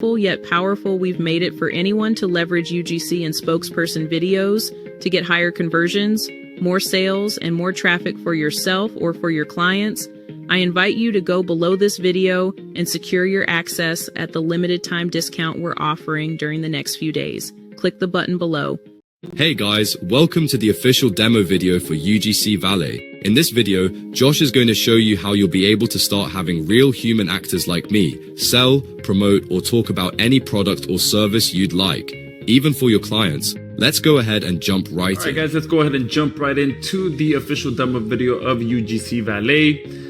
Yet powerful, we've made it for anyone to leverage UGC and spokesperson videos to get higher conversions, more sales, and more traffic for yourself or for your clients. I invite you to go below this video and secure your access at the limited time discount we're offering during the next few days. Click the button below. Hey guys, welcome to the official demo video for UGC Valet. In this video, Josh is going to show you how you'll be able to start having real human actors like me sell, promote, or talk about any product or service you'd like, even for your clients. Let's go ahead and jump right in. Alright guys, let's go ahead and jump right into the official demo video of UGC Valet.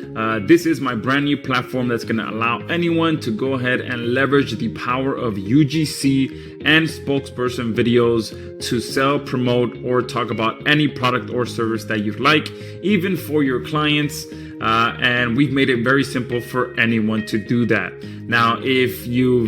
This is my brand new platform that's going to allow anyone to go ahead and leverage the power of UGC and spokesperson videos to sell, promote, or talk about any product or service that you'd like, even for your clients. And we've made it very simple for anyone to do that. Now, if you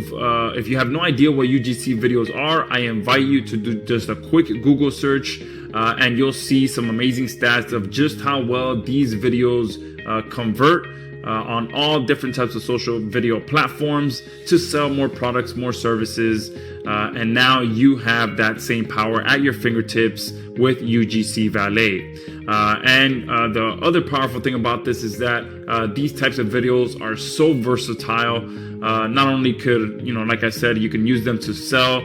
have no idea what UGC videos are, I invite you to do just a quick Google search, and you'll see some amazing stats of just how well these videos convert on all different types of social video platforms to sell more products, more services, and now you have that same power at your fingertips with UGC Valet. And the other powerful thing about this is that these types of videos are so versatile. Not only could, like I said, you can use them to sell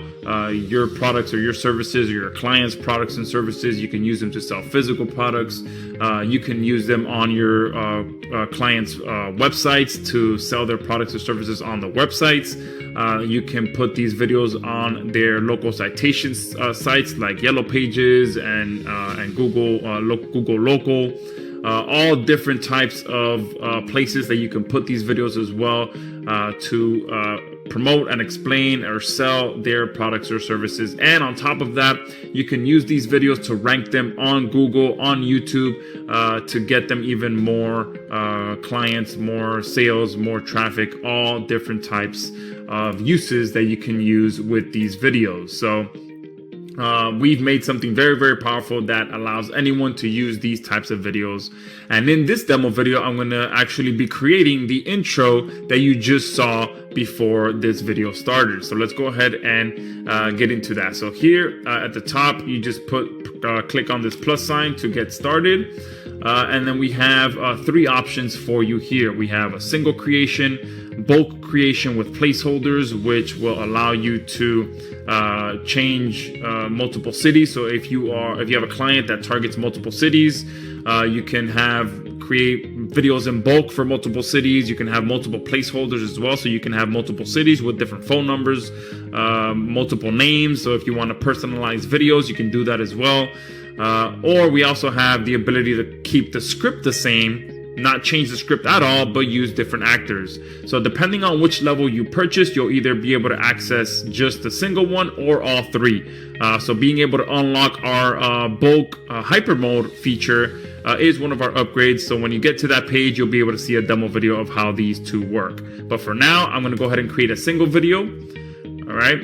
your products or your services or your clients' products and services. You can use them to sell physical products. You can use them on your clients' websites to sell their products or services on the websites. You can put these videos on their local citations sites like Yellow Pages and Google Local. All different types of places that you can put these videos as well to promote and explain or sell their products or services. And on top of that, you can use these videos to rank them on Google, on YouTube, to get them even more clients, more sales, more traffic, all different types of uses that you can use with these videos. So we've made something very, very powerful that allows anyone to use these types of videos. And in this demo video, I'm going to actually be creating the intro that you just saw before this video started. So let's go ahead and get into that. So here at the top, you just click on this plus sign to get started. And then we have three options for you here. We have a single creation, bulk creation with placeholders, which will allow you to change multiple cities. So if you have a client that targets multiple cities, you can create videos in bulk for multiple cities. You can have multiple placeholders as well, so you can have multiple cities with different phone numbers, multiple names. So if you want to personalize videos, you can do that as well. Or we also have the ability to keep the script the same, not change the script at all, but use different actors. So depending on which level you purchase, you'll either be able to access just a single one or all three. So being able to unlock our bulk hyper mode feature is one of our upgrades. So when you get to that page, you'll be able to see a demo video of how these two work. But for now, I'm going to go ahead and create a single video. All right.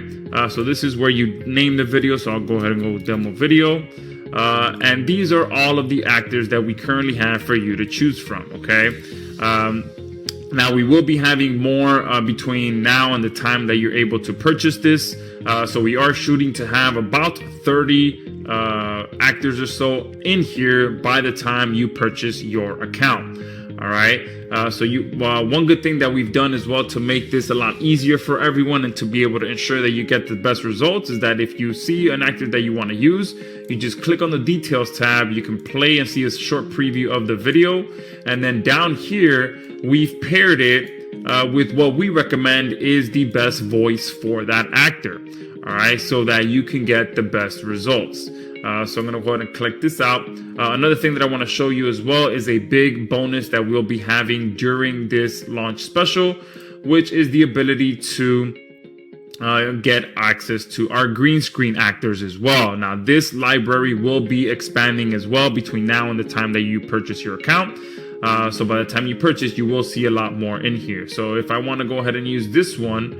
So this is where you name the video. So I'll go ahead and go with demo video. And these are all of the actors that we currently have for you to choose from. Okay. Now we will be having more between now and the time that you're able to purchase this. So we are shooting to have about 30 actors or so in here by the time you purchase your account. All right. So one good thing that we've done as well to make this a lot easier for everyone and to be able to ensure that you get the best results is that if you see an actor that you want to use, you just click on the details tab. You can play and see a short preview of the video. And then down here, we've paired it with what we recommend is the best voice for that actor. All right. So that you can get the best results. So I'm going to go ahead and click this out. Another thing that I want to show you as well is a big bonus that we'll be having during this launch special, which is the ability to get access to our green screen actors as well. Now, this library will be expanding as well between now and the time that you purchase your account. So by the time you purchase, you will see a lot more in here. So if I want to go ahead and use this one,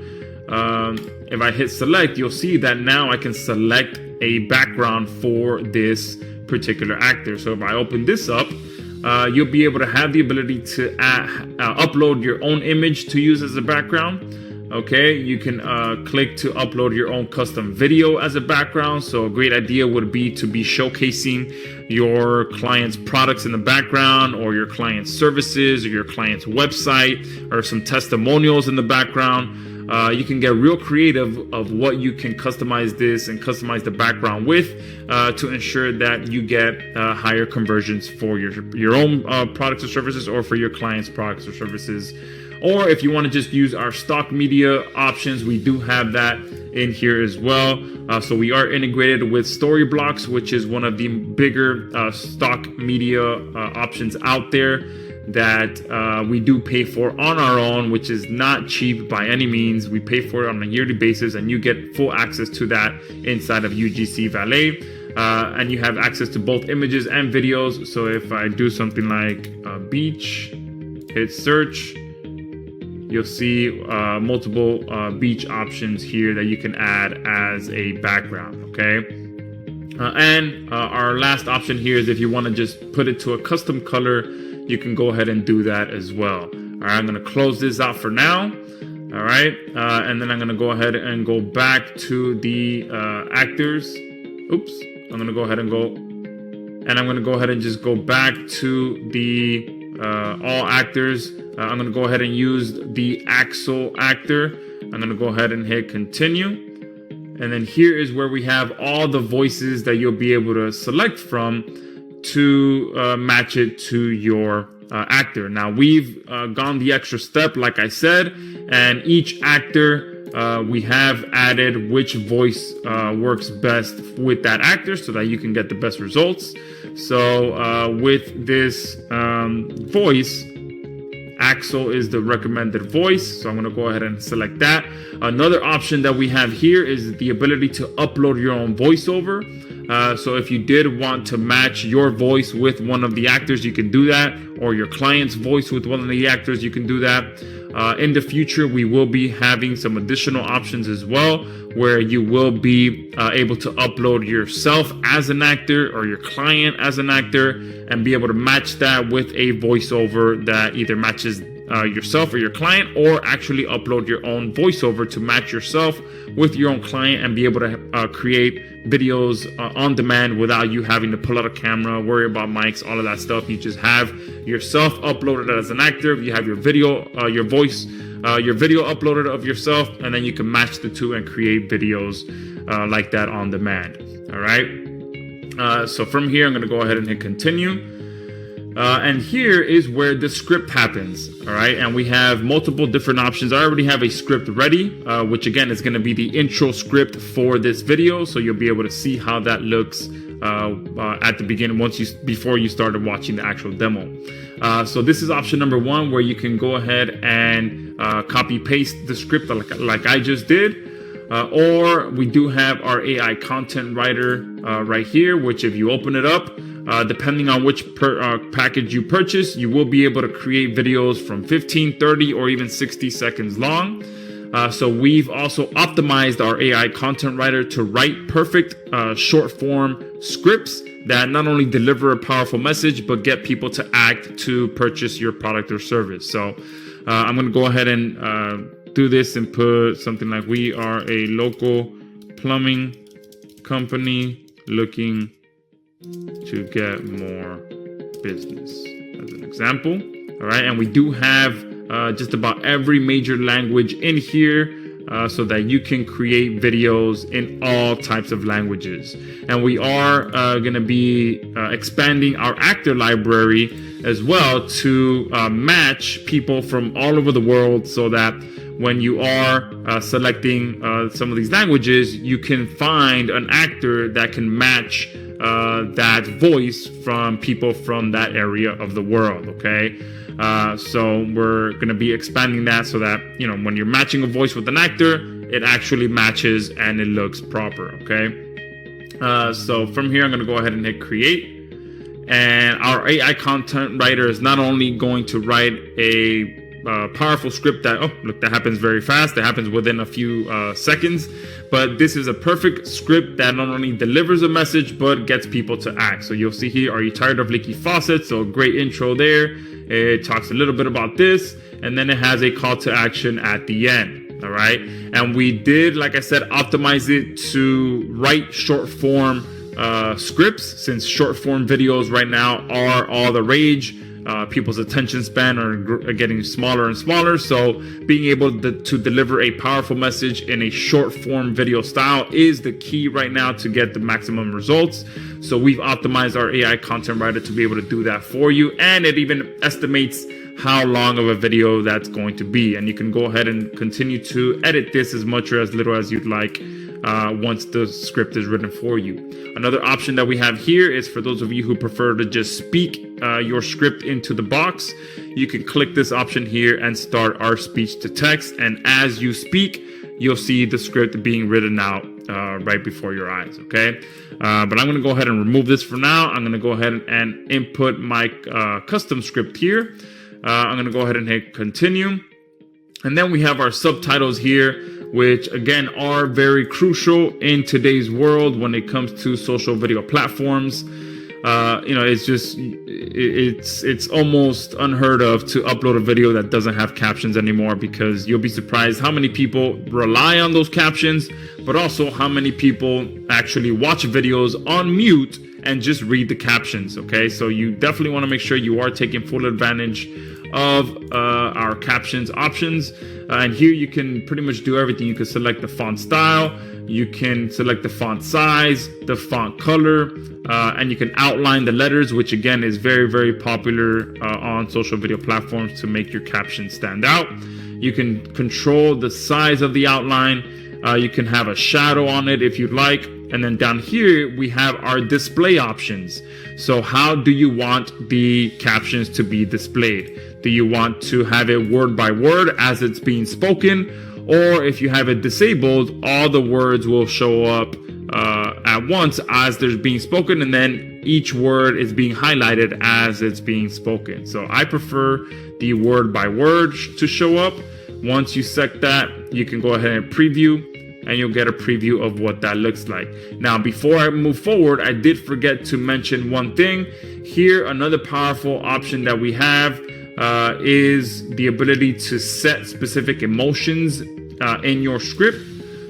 if I hit select, you'll see that now I can select a background for this particular actor. So if I open this up, you'll be able to have the ability to upload your own image to use as a background. Okay, you can click to upload your own custom video as a background. So a great idea would be to be showcasing your client's products in the background, or your client's services, or your client's website, or some testimonials in the background. You can get real creative of what you can customize this and customize the background with to ensure that you get higher conversions for your own products or services, or for your client's products or services. Or if you want to just use our stock media options, we do have that in here as well. So we are integrated with Storyblocks, which is one of the bigger stock media options out there that we do pay for on our own, which is not cheap by any means. We pay for it on a yearly basis, and you get full access to that inside of UGC Valet. And you have access to both images and videos. So if I do something like beach, hit search, you'll see multiple beach options here that you can add as a background, okay? And our last option here is if you want to just put it to a custom color, you can go ahead and do that as well. All right, I'm going to close this out for now. All right, and then I'm going to go ahead and go back to the actors. Oops, I'm going to go ahead and just go back to the all actors. I'm going to go ahead and use the Axel actor. I'm going to go ahead and hit continue. And then here is where we have all the voices that you'll be able to select from to match it to your actor. Now we've gone the extra step, like I said, and each actor we have added which voice works best with that actor so that you can get the best results. So with this voice, Axel is the recommended voice, so I'm going to go ahead and select that. Another option that we have here is the ability to upload your own voiceover. So if you did want to match your voice with one of the actors, you can do that, or your client's voice with one of the actors, you can do that. In the future, we will be having some additional options as well, where you will be able to upload yourself as an actor or your client as an actor, and be able to match that with a voiceover that either matches yourself or your client, or actually upload your own voiceover to match yourself with your own client and be able to create videos on demand without you having to pull out a camera, worry about mics, all of that stuff. You just have yourself uploaded as an actor. You have your video, your voice, your video uploaded of yourself, and then you can match the two and create videos like that on demand. All right. So from here, I'm going to go ahead and hit continue. And here is where the script happens. All right. And we have multiple different options. I already have a script ready, which again is going to be the intro script for this video. So you'll be able to see how that looks at the beginning before you started watching the actual demo. So this is option number one, where you can go ahead and copy paste the script like I just did. Or we do have our AI content writer right here, which if you open it up, depending on which package you purchase, you will be able to create videos from 15, 30, or even 60 seconds long. So we've also optimized our AI content writer to write perfect short form scripts that not only deliver a powerful message, but get people to act to purchase your product or service. So I'm going to go ahead and do this and put something like, we are a local plumbing company looking to get more business, as an example. All right, and we do have just about every major language in here, so that you can create videos in all types of languages. And we are going to be expanding our actor library as well to match people from all over the world, so that when you are selecting some of these languages, you can find an actor that can match that voice from people from that area of the world. Okay, so we're going to be expanding that so that, you know, when you're matching a voice with an actor, it actually matches and it looks proper. Okay, so from here, I'm going to go ahead and hit create. And our AI content writer is not only going to write a powerful script that, oh look, that happens very fast, that happens within a few seconds, but this is a perfect script that not only delivers a message but gets people to act. So you'll see here, are you tired of leaky faucets? So great intro there. It talks a little bit about this, and then it has a call to action at the end. All right. And we did, like I said, optimize it to write short form scripts, since short form videos right now are all the rage. People's attention span are getting smaller and smaller. So being able to deliver a powerful message in a short form video style is the key right now to get the maximum results. So we've optimized our AI content writer to be able to do that for you. And it even estimates how long of a video that's going to be. And you can go ahead and continue to edit this as much or as little as you'd like once the script is written for you. Another option that we have here is for those of you who prefer to just speak your script into the box. You can click this option here and start our speech to text. And as you speak, you'll see the script being written out right before your eyes. Okay. But I'm going to go ahead and remove this for now. I'm going to go ahead and input my custom script here. I'm going to go ahead and hit continue. And then we have our subtitles here, which again are very crucial in today's world when it comes to social video platforms. It's almost unheard of to upload a video that doesn't have captions anymore, because you'll be surprised how many people rely on those captions, but also how many people actually watch videos on mute and just read the captions. Okay, so you definitely want to make sure you are taking full advantage of our captions options. And here you can pretty much do everything. You can select the font style, you can select the font size, the font color, and you can outline the letters, which again is very, very popular on social video platforms to make your captions stand out. You can control the size of the outline. You can have a shadow on it if you'd like. And then down here, we have our display options. So how do you want the captions to be displayed? Do you want to have it word by word as it's being spoken? Or if you have it disabled, all the words will show up at once as they're being spoken, and then each word is being highlighted as it's being spoken. So I prefer the word by word to show up. Once you set that, you can go ahead and preview, and you'll get a preview of what that looks like. Now, before I move forward, I did forget to mention one thing. Here, another powerful option that we have is the ability to set specific emotions in your script.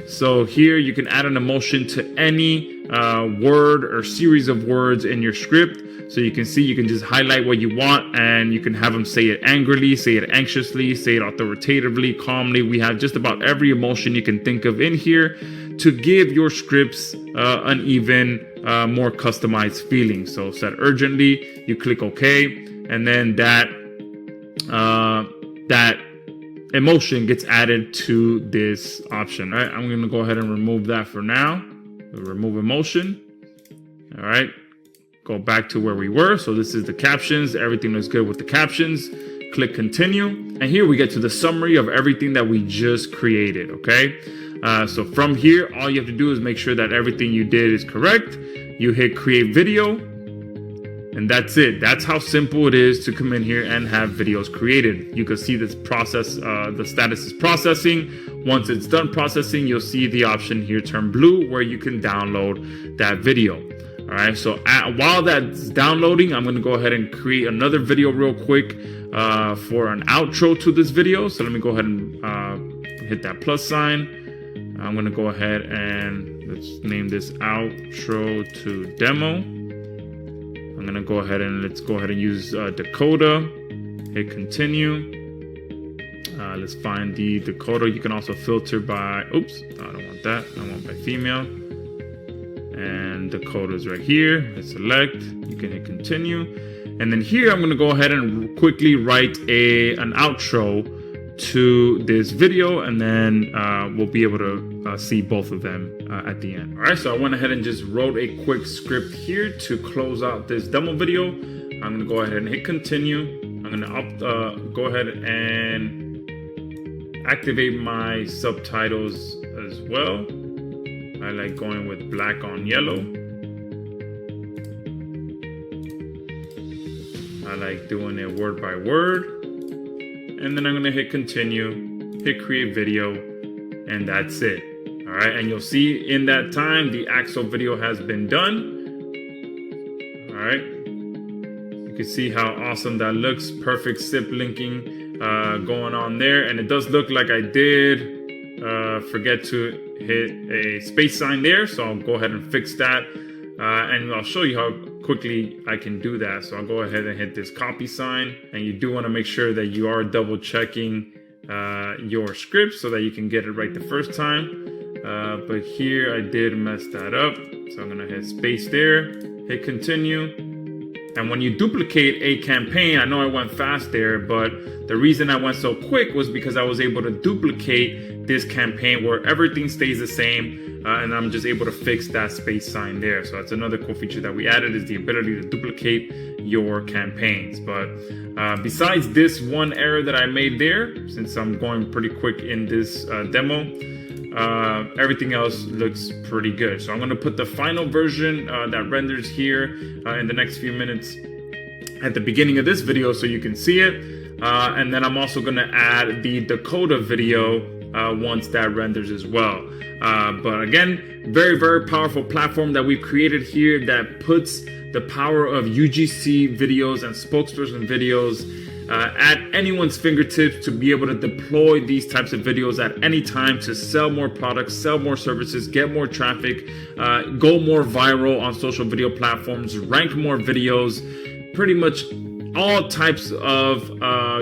So here you can add an emotion to any word or series of words in your script. So you can see, you can just highlight what you want, and you can have them say it angrily, say it anxiously, say it authoritatively, calmly. We have just about every emotion you can think of in here to give your scripts an even more customized feeling. So set urgently, you click OK, and then that emotion gets added to this option. All right, I'm going to go ahead and remove that for now. Remove emotion. All right. Go back to where we were. So this is the captions. Everything looks good with the captions. Click continue. And here we get to the summary of everything that we just created. Okay. So from here, all you have to do is make sure that everything you did is correct. You hit create video, and that's it. That's how simple it is to come in here and have videos created. You can see this process, the status is processing. Once it's done processing, you'll see the option here turn blue where you can download that video. All right, so while that's downloading, I'm going to go ahead and create another video real quick for an outro to this video. So let me go ahead and hit that plus sign. I'm going to go ahead and let's name this outro to demo. I'm going to go ahead and let's go ahead and use Dakota. Hit continue. Let's find the Dakota. You can also filter by, oops, I don't want that. I want by female. And Dakota is right here. Hit select. You can hit continue. And then here I'm going to go ahead and quickly write an outro to this video, and then we'll be able to see both of them at the end. All right, so I went ahead and just wrote a quick script here to close out this demo video. I'm going to go ahead and hit continue. I'm going to go ahead and activate my subtitles as well. I like going with black on yellow. I like doing it word by word. And then I'm going to hit continue, hit create video, and that's it. All right, and you'll see in that time the actual video has been done. All right, you can see how awesome that looks. Perfect zip linking going on there, and it does look like I did forget to hit a space sign there. So I'll go ahead and fix that. And I'll show you how quickly I can do that. So I'll go ahead and hit this copy sign. And you do want to make sure that you are double checking your script so that you can get it right the first time. But here I did mess that up. So I'm going to hit space there, hit continue. And when you duplicate a campaign, I know I went fast there, but the reason I went so quick was because I was able to duplicate this campaign where everything stays the same, and I'm just able to fix that space sign there. So that's another cool feature that we added, is the ability to duplicate your campaigns. But besides this one error that I made there, since I'm going pretty quick in this demo, everything else looks pretty good. So I'm going to put the final version that renders here in the next few minutes at the beginning of this video so you can see it. And then I'm also going to add the Dakota video once that renders as well. But again, very, very powerful platform that we've created here that puts the power of UGC videos and spokesperson videos at anyone's fingertips to be able to deploy these types of videos at any time to sell more products, sell more services, get more traffic, go more viral on social video platforms, rank more videos, pretty much all types of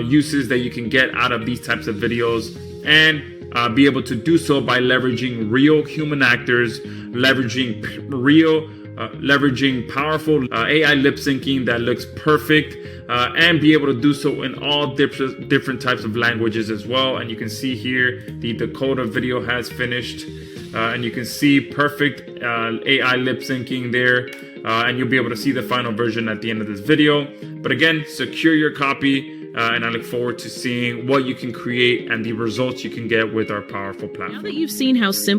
uses that you can get out of these types of videos, and be able to do so by leveraging real human actors, leveraging powerful AI lip syncing that looks perfect, and be able to do so in all different types of languages as well. And you can see here the Dakota video has finished, and you can see perfect AI lip syncing there, and you'll be able to see the final version at the end of this video. But again, secure your copy, and I look forward to seeing what you can create and the results you can get with our powerful platform. Now that you've seen how simple